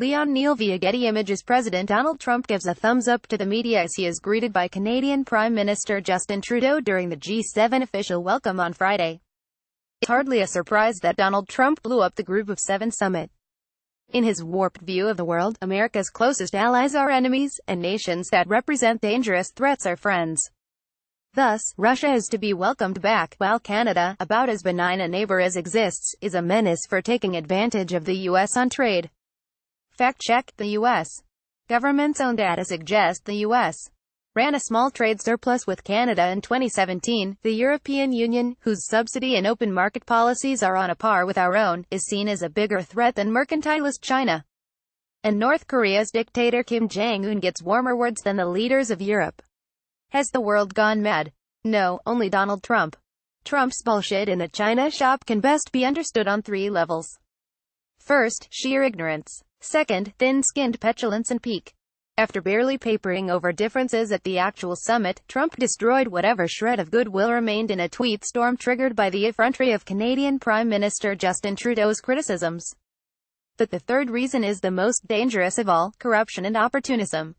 Leon Neal via Getty Images. President Donald Trump gives a thumbs-up to the media as he is greeted by Canadian Prime Minister Justin Trudeau during the G7 official welcome on Friday. It's hardly a surprise that Donald Trump blew up the Group of Seven summit. In his warped view of the world, America's closest allies are enemies, and nations that represent dangerous threats are friends. Thus, Russia is to be welcomed back, while Canada, about as benign a neighbor as exists, is a menace for taking advantage of the U.S. on trade. Fact check: the U.S. government's own data suggest the U.S. ran a small trade surplus with Canada in 2017. The European Union, whose subsidy and open market policies are on a par with our own, is seen as a bigger threat than mercantilist China. And North Korea's dictator Kim Jong-un gets warmer words than the leaders of Europe. Has the world gone mad? No, only Donald Trump. Trump's bullshit in a China shop can best be understood on three levels. First, sheer ignorance. Second, thin-skinned petulance and pique. After barely papering over differences at the actual summit, Trump destroyed whatever shred of goodwill remained in a tweet storm triggered by the effrontery of Canadian Prime Minister Justin Trudeau's criticisms. But the third reason is the most dangerous of all: corruption and opportunism.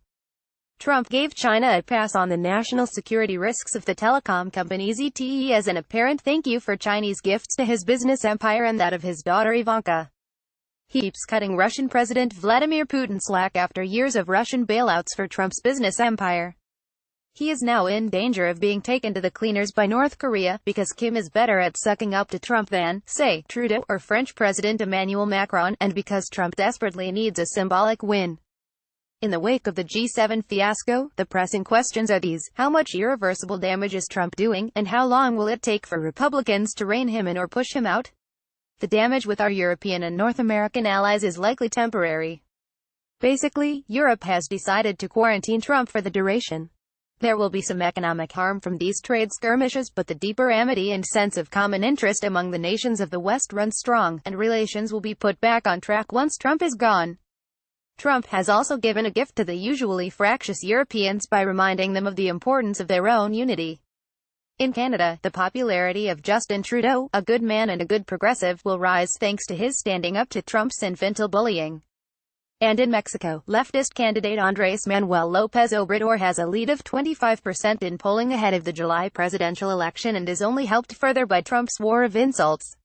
Trump gave China a pass on the national security risks of the telecom company ZTE as an apparent thank you for Chinese gifts to his business empire and that of his daughter Ivanka. He keeps cutting Russian President Vladimir Putin slack after years of Russian bailouts for Trump's business empire. He is now in danger of being taken to the cleaners by North Korea, because Kim is better at sucking up to Trump than, say, Trudeau or French President Emmanuel Macron, and because Trump desperately needs a symbolic win. In the wake of the G7 fiasco, the pressing questions are these: how much irreversible damage is Trump doing, and how long will it take for Republicans to rein him in or push him out? The damage with our European and North American allies is likely temporary. Basically, Europe has decided to quarantine Trump for the duration. There will be some economic harm from these trade skirmishes, but the deeper amity and sense of common interest among the nations of the West runs strong, and relations will be put back on track once Trump is gone. Trump has also given a gift to the usually fractious Europeans by reminding them of the importance of their own unity. In Canada, the popularity of Justin Trudeau, a good man and a good progressive, will rise thanks to his standing up to Trump's infantile bullying. And in Mexico, leftist candidate Andrés Manuel López Obrador has a lead of 25% in polling ahead of the July presidential election and is only helped further by Trump's war of insults.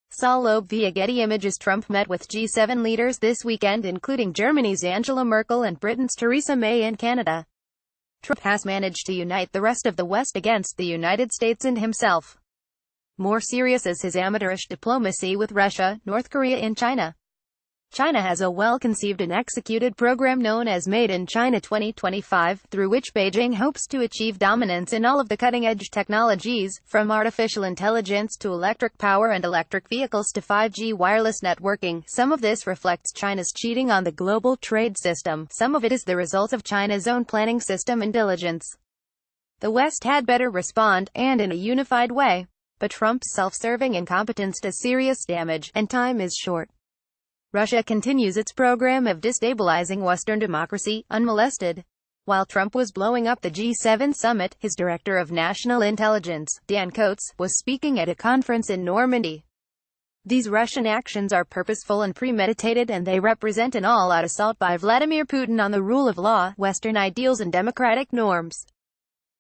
Saul Loeb via Getty Images. Trump met with G7 leaders this weekend, including Germany's Angela Merkel and Britain's Theresa May and Canada. Trump has managed to unite the rest of the West against the United States and himself. More serious is his amateurish diplomacy with Russia, North Korea and China. China has a well-conceived and executed program known as Made in China 2025, through which Beijing hopes to achieve dominance in all of the cutting-edge technologies, from artificial intelligence to electric power and electric vehicles to 5G wireless networking. Some of this reflects China's cheating on the global trade system. Some of it is the result of China's own planning system and diligence. The West had better respond, and in a unified way. But Trump's self-serving incompetence does serious damage, and time is short. Russia continues its program of destabilizing Western democracy, unmolested. While Trump was blowing up the G7 summit, his director of national intelligence, Dan Coats, was speaking at a conference in Normandy. These Russian actions are purposeful and premeditated, and they represent an all-out assault by Vladimir Putin on the rule of law, Western ideals and democratic norms.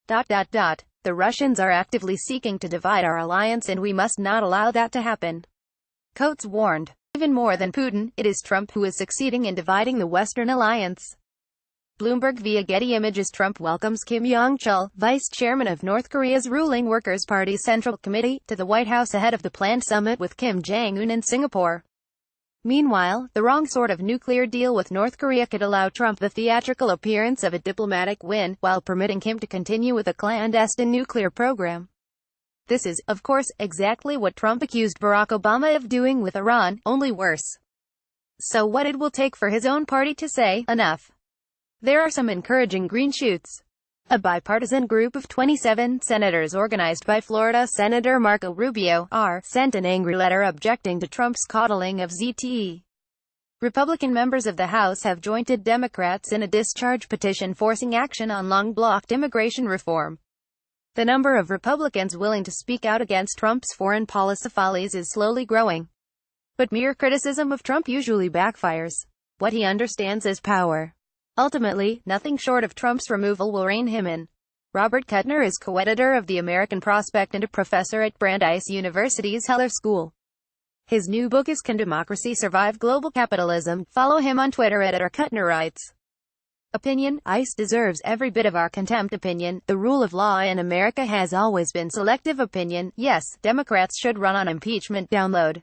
The Russians are actively seeking to divide our alliance, and we must not allow that to happen. Coats warned. Even more than Putin, it is Trump who is succeeding in dividing the Western alliance. Bloomberg via Getty Images. Trump welcomes Kim Jong-chul, vice chairman of North Korea's ruling Workers' Party Central Committee, to the White House ahead of the planned summit with Kim Jong-un in Singapore. Meanwhile, the wrong sort of nuclear deal with North Korea could allow Trump the theatrical appearance of a diplomatic win, while permitting Kim to continue with a clandestine nuclear program. This is, of course, exactly what Trump accused Barack Obama of doing with Iran, only worse. So what it will take for his own party to say, enough. There are some encouraging green shoots. A bipartisan group of 27 senators organized by Florida Senator Marco Rubio, sent an angry letter objecting to Trump's coddling of ZTE. Republican members of the House have joined Democrats in a discharge petition forcing action on long-blocked immigration reform. The number of Republicans willing to speak out against Trump's foreign policy follies is slowly growing. But mere criticism of Trump usually backfires. What he understands is power. Ultimately, nothing short of Trump's removal will rein him in. Robert Kuttner is co-editor of The American Prospect and a professor at Brandeis University's Heller School. His new book is Can Democracy Survive Global Capitalism? Follow him on Twitter. Editor Kuttner writes, Opinion: ICE deserves every bit of our contempt. Opinion: the rule of law in America has always been selective. Opinion: yes, Democrats should run on impeachment. Download